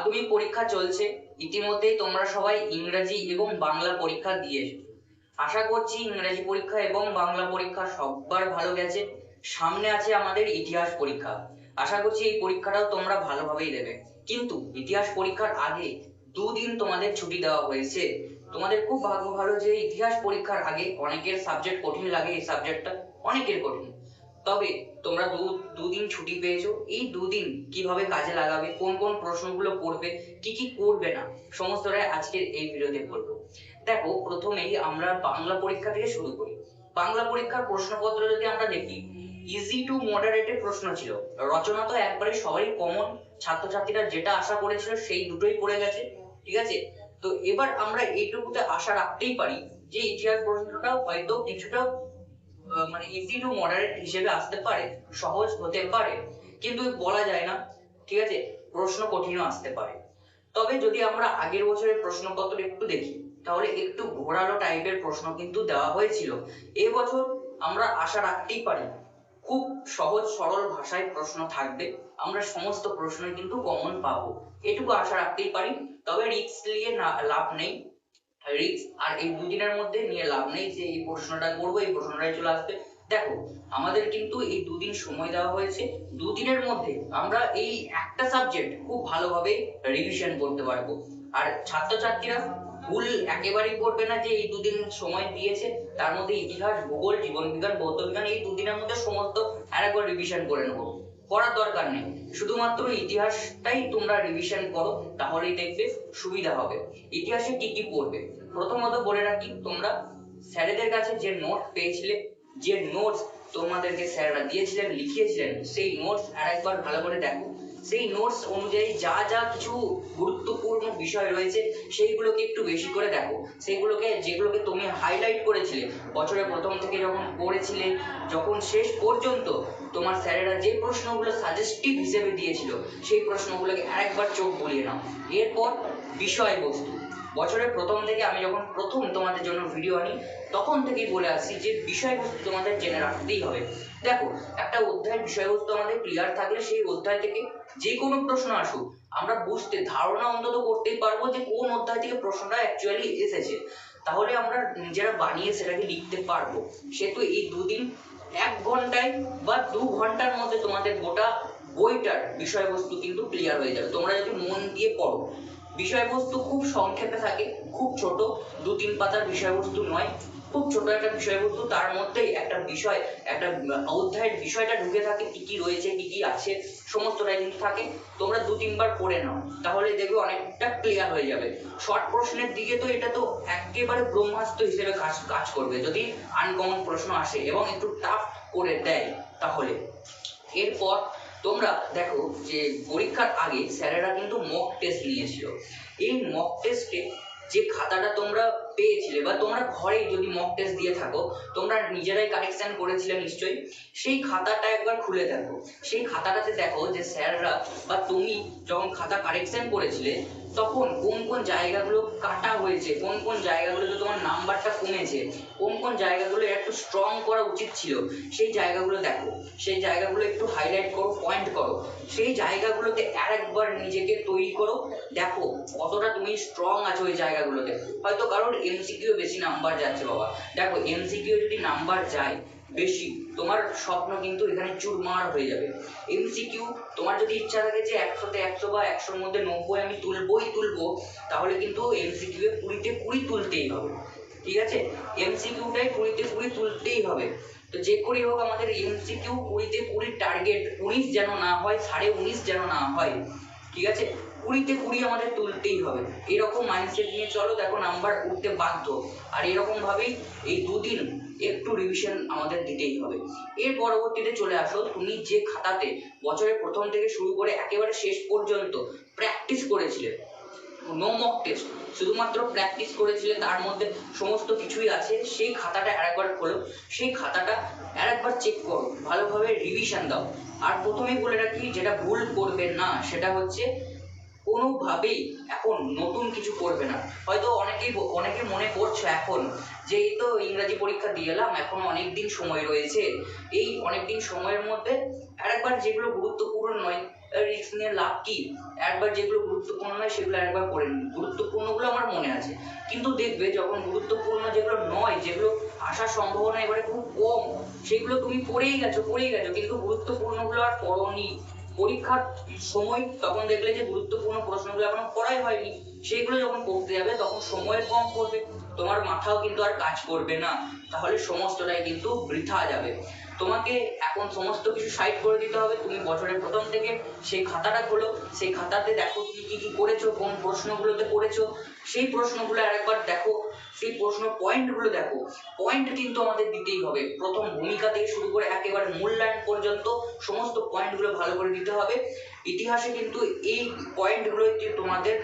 মাধ্যমিক পরীক্ষা চলছে, ইতিমধ্যেই তোমরা সবাই ইংরেজি এবং বাংলা পরীক্ষা দিয়েছো। আশা করছি ইংরেজি পরীক্ষা এবং বাংলা পরীক্ষা সবার ভালো গেছে। সামনে আছে আমাদের ইতিহাস পরীক্ষা, আশা করছি এই পরীক্ষাটাও তোমরা ভালোভাবেই দেবে। কিন্তু ইতিহাস পরীক্ষার আগে দুদিন তোমাদের ছুটি দেওয়া হয়েছে। তোমাদের খুব ভাগ্য ভালো যে ইতিহাস পরীক্ষার আগে অনেকের সাবজেক্ট কঠিন লাগে, এই সাবজেক্টটা অনেকের কঠিন, তবে তোমরা দুদিন ছুটি পেয়েছো। এই দুদিন কিভাবে কাজে লাগাবে, কোন কোন প্রশ্নগুলো করবে, কি কি করবে না, সমস্তটাই আজকের এই ভিডিওতে বলবো। দেখো, প্রথমেই আমরা বাংলা পরীক্ষা থেকে শুরু করি। বাংলা পরীক্ষার প্রশ্নপত্র যদি আমরা দেখি, ইজি টু মডারেটের প্রশ্ন ছিল। রচনা তো একবারে সবারই কমন, ছাত্রছাত্রীরা যেটা আশা করেছিল সেই দুটোই পড়ে গেছে, ঠিক আছে। তো এবার আমরা এইটুকুতে আশা রাখতেই পারি যে ইতিহাস প্রশ্নটাও হয়তো কিছুটা মানে ইজি টু মডারেট হিসেবে আসতে পারে, সহজ হতে পারে, কিন্তু বলা যায় না, ঠিক আছে, প্রশ্ন কঠিনও আসতে পারে। তবে যদি আমরা আগের বছরের প্রশ্নপত্র একটু দেখি, তাহলে একটু ঘোরালো টাইপের প্রশ্ন কিন্তু দেওয়া হয়েছিল। এবছর আমরা আশা রাখতেই পারি খুব সহজ সরল ভাষায় প্রশ্ন থাকবে, আমরা সমস্ত প্রশ্নই কিন্তু কমন পাবো, এটুকু আশা রাখতেই পারি। তবে রিস্ক নিয়ে লাভ নেই, রিস্ক আর এই দুদিনের মধ্যে নিয়ে লাভ নেই যে এই প্রশ্নটা করবো এই প্রশ্নটাই চলে আসবে। দেখো, আমাদের কিন্তু এই দুদিন সময় দেওয়া হয়েছে, দুদিনের মধ্যে আমরা এই একটা সাবজেক্ট খুব ভালোভাবে রিভিশন করতে পারবো। আর ছাত্রছাত্রীরা ভুল একেবারেই করবে না যে এই দুদিন সময় দিয়েছে তার মধ্যে ইতিহাস, ভূগোল, জীবন বিজ্ঞান, ভৌত বিজ্ঞান এই দুদিনের মধ্যে সমস্ত আরেকবার রিভিশন করে নেবো, করার দরকার নেই। শুধুমাত্র ইতিহাসটাই তোমরা রিভিশন করো, তাহলেই দেখবে সুবিধা হবে। ইতিহাসে কি কি পড়বে, প্রথমত বলে রাখি, তোমরা স্যারেদের কাছে যে নোট পেয়েছিলে, যে নোটস তোমাদেরকে স্যাররা দিয়েছিলেন, লিখিয়েছিলেন, সেই নোটস আরেকবার ভালো করে দেখো। সেই নোটস অনুযায়ী যা যা কিছু গুরুত্বপূর্ণ বিষয় রয়েছে সেইগুলোকে একটু বেশি করে দেখো। সেইগুলোকে, যেগুলোকে তুমি হাইলাইট করেছিলে বছরের প্রথম থেকে যখন পড়েছিলে, যখন শেষ পর্যন্ত তোমার স্যারেরা যে প্রশ্নগুলো সাজেস্টিভ হিসেবে দিয়েছিল সেই প্রশ্নগুলোকে আরেকবার চোখ বুলিয়ে নাও। এরপর বিষয়বস্তু, বছরের প্রথম থেকে আমি যখন প্রথম তোমাদের জন্য ভিডিও আনি তখন থেকেই বলে আসছি যে বিষয়বস্তু তোমাদের জেনে রাখতেই হবে। দেখো, একটা অধ্যায়ের বিষয়বস্তু আমাদের ক্লিয়ার থাকলে সেই অধ্যায় থেকে যে কোনো প্রশ্ন আসুক আমরা বুঝতে, ধারণা অন্তত করতেই পারবো যে কোন অধ্যায় থেকে প্রশ্নটা অ্যাকচুয়ালি এসেছে, তাহলে আমরা নিজেরা বানিয়ে সেটাকে লিখতে পারবো। সেহেতু এই দুদিন 1 ঘন্টায় বা 2 ঘন্টার মধ্যে তোমাদের গোটা বইটার বিষয়বস্তু কিন্তু ক্লিয়ার হয়ে যাবে, তোমরা যদি মন দিয়ে পড়ো। বিষয়বস্তু খুব সংক্ষেপে থাকে, খুব ছোট, 2-3 পাতার বিষয়বস্তু নয়, খুব ছোট একটা বিষয়বস্তু, তার মধ্যেই একটা বিষয়, একটা অধ্যায়ের বিষয়টা ঢুকে থাকে, কি কি রয়েছে, কি কি আছে, সমস্তটাই কিন্তু থাকে। তোমরা 2-3 বার পড়ে নাও, তাহলে দেখবে অনেকটা ক্লিয়ার হয়ে যাবে। শর্ট প্রশ্নের দিকে তো এটা তো একেবারে ব্রহ্মাস্ত্র হিসেবে কাজ করবে যদি আনকমন প্রশ্ন আসে এবং একটু টাফ করে দেয় তাহলে। এরপর তোমরা দেখো যে পরীক্ষার আগে স্যারেরা কিন্তু মক টেস্ট নিয়েছিল। এই মক টেস্টে যে খাতাটা তোমরা পেয়েছিলে বা তোমরা ঘরে যদি মক টেস্ট দিয়ে থাকো, তোমরা নিজেরাই কারেকশন করেছিলে নিশ্চয়ই, সেই খাতাটা একবার খুলে দেখো। সেই খাতাটাতে দেখো যে স্যাররা বা তুমি যখন খাতা কারেকশন করেছিলে তখন কোন কোন জায়গাগুলো কাটা হয়েছে, কোন কোন জায়গাগুলোতে তোমার নাম্বারটা কমেছে, কোন কোন জায়গাগুলো একটু স্ট্রং করা উচিত ছিল, সেই জায়গাগুলো দেখো, সেই জায়গাগুলো একটু হাইলাইট করো, পয়েন্ট করো, সেই জায়গাগুলোতে আরেকবার নিজেকে তৈরি করো। দেখো কতটা তুমি স্ট্রং আছো ওই জায়গাগুলোতে। হয়তো কারোর এমসিকিউ বেশি নাম্বার যাচ্ছে বাবা, দেখো এমসিকিউ যদি নাম্বার যায় বেশি, তোমার স্বপ্ন কিন্তু এখানে চুরমার হয়ে যাবে। এমসিকিউ তোমার যদি ইচ্ছা থাকে যে 100-তে 100 বা 100-র মধ্যে 90 আমি তুলবো, তাহলে কিন্তু এমসিকিউ এ 20-তে 20 তুলতেই হবে, ঠিক আছে। এমসিকিউটাই 20-তে 20 তুলতেই হবে। তো যে করেই হোক আমাদের এমসিকিউ 20-তে 20 টার্গেট, 19 যেন না হয়, 19.5 যেন না হয়, ঠিক আছে, 20-তে 20 আমাদের তুলতেই হবে। এরকম মাইন্ডসেট নিয়ে চলো, দেখো নাম্বার উঠতে বাধ্য। আর এরকম ভাবেই এই দুদিন একটু রিভিশন আমাদের দিতেই হবে। এর পরবর্তীতে চলে আসো, তুমি যে খাতাতে বছরের প্রথম থেকে শুরু করে একেবারে শেষ পর্যন্ত প্র্যাকটিস করেছিলে, নো মক টেস্ট, শুধুমাত্র প্র্যাকটিস করেছিলে, তার মধ্যে সমস্ত কিছুই আছে, সেই খাতাটা আরেকবার খোলো, সেই খাতাটা আরেকবার চেক করো, ভালোভাবে রিভিশন দাও। আর প্রথমেই বলে রাখি, যেটা ভুল করবে না সেটা হচ্ছে কোনোভাবেই এখন নতুন কিছু করবে না। হয়তো অনেকে মনে করছে এখন যে এই তো ইংরাজি পরীক্ষা দিয়ে এলাম, এখন অনেকদিন সময় রয়েছে, এই অনেকদিন সময়ের মধ্যে আরেকবার যেগুলো গুরুত্বপূর্ণ নয় রিস্ক নিয়ে লাভ কি? একবার যেগুলো গুরুত্বপূর্ণ নয় সেগুলো একবার পড়ে নিন, গুরুত্বপূর্ণগুলো আমার মনে আছে। কিন্তু দেখবে যখন গুরুত্বপূর্ণ যেগুলো নয়, যেগুলো আসার সম্ভাবনা এবারে খুব কম, সেগুলো তুমি পড়েই গেছো কিন্তু গুরুত্বপূর্ণগুলো আর পড়োনি। পরীক্ষার সময় তখন দেখলে যে গুরুত্বপূর্ণ প্রশ্নগুলো এখনো পড়াই হয়নি, সেগুলো যখন পড়তে যাবে তখন সময় কম পড়বে, তোমার মাথাও কিন্তু আর কাজ করবে না, তাহলে সমস্তটাই কিন্তু বৃথা যাবে। তোমাকে এখন সমস্ত কিছু সাইড করে দিতে হবে। তুমি বছরের প্রথম থেকে সেই খাতাটা খোলো, সেই খাতাতে দেখো তুমি কি কি করেছো, কোন প্রশ্নগুলোতে করেছো, সেই প্রশ্নগুলো আরেকবার দেখো, সেই প্রশ্ন পয়েন্টগুলো দেখো। পয়েন্ট কিন্তু আমাদের দিতেই হবে, প্রথম ভূমিকা থেকে শুরু করে একেবারে মূল্যায়ন পর্যন্ত সমস্ত পয়েন্টগুলো ভালো করে দিতে হবে। ইতিহাসে কিন্তু এই পয়েন্টগুলো তোমাদের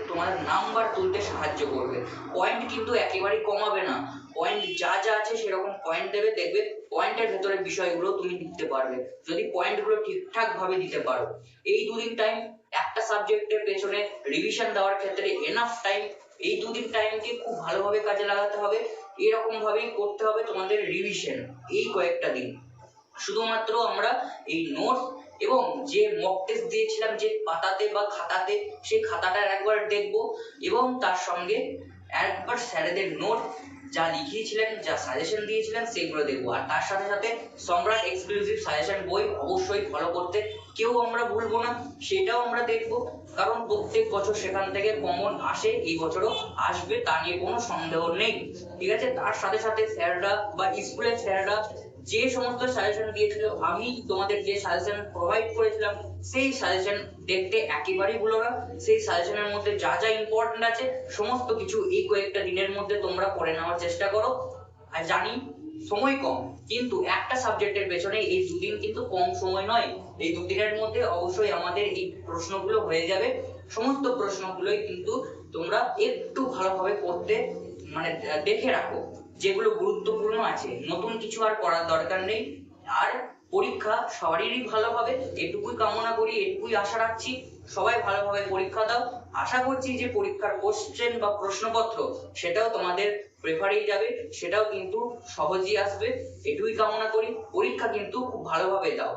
নাম্বার তুলতে সাহায্য করবে। পয়েন্ট কিন্তু একেবারেই কমাবে না, পয়েন্ট যা যা আছে সেরকম পয়েন্ট দেবে, দেখবে পয়েন্টের ভেতরে বিষয়গুলো তুমি লিখতে পারবে যদি পয়েন্টগুলো ঠিকঠাক ভাবে দিতে পারো। এই দুদিন টাইম একটা সাবজেক্টের পেছনে রিভিশন দেওয়ার ক্ষেত্রে এনাফ টাইম। এই দুদিন টাইমকে খুব ভালোভাবে কাজে লাগাতে হবে, এরকম ভাবেই করতে হবে তোমাদের রিভিশন এই কয়েকটা দিন। শুধুমাত্র আমরা এই নোটস এবং যে মক টেস্ট দিয়েছিলাম যে পাতাতে বা খাতাতে, সেই খাতাটা একবার দেখবো এবং তার সঙ্গে একবার স্যারেদের নোট যা লিখিয়েছিলেন, যা সাজেশন দিয়েছিলেন সেগুলো দেখবো। আর তার সাথে সাথে সম্রাট এক্সক্লুসিভ সাজেশন বই অবশ্যই ফলো করতে কেউ আমরা ভুলবো না, সেটাও আমরা দেখবো, কারণ প্রত্যেক বছর সেখান থেকে কমন আসে, এই বছরও আসবে, তা নিয়ে কোনো সন্দেহ নেই। ঠিক আছে, তার সাথে সাথে স্যাররা বা স্কুলের স্যাররা যে সমস্ত সাজেশন দিয়েছিল, আমি তোমাদের যে সাজেশন প্রোভাইড করেছিলাম সেই সাজেশন দেখতে একেবারেই ভুলো না। সেই সাজেশনের মধ্যে যা যা ইম্পর্টেন্ট আছে সমস্ত কিছু এই কয়েকটা দিনের মধ্যে তোমরা পড়ে নেওয়ার চেষ্টা করো। আর জানি সময় কম, কিন্তু একটা সাবজেক্টের পেছনে এই দুদিন কিন্তু কম সময় নয়, এই দুদিনের মধ্যে অবশ্যই আমাদের এই প্রশ্নগুলো হয়ে যাবে। সমস্ত প্রশ্নগুলোই কিন্তু তোমরা একটু ভালোভাবে পড়তে মানে দেখে রাখো, যেগুলো গুরুত্বপূর্ণ আছে, নতুন কিছু আর করার দরকার নেই। আর পরীক্ষা সবারই ভালো হবে এটুকুই কামনা করি, এটুকুই আশা রাখছি। সবাই ভালোভাবে পরীক্ষা দাও, আশা করছি যে পরীক্ষার কোশ্চেন বা প্রশ্নপত্র সেটাও তোমাদের প্রেফারেই যাবে, সেটাও কিন্তু সহজেই আসবে, এটুকুই কামনা করি। পরীক্ষা কিন্তু খুব ভালোভাবে দাও।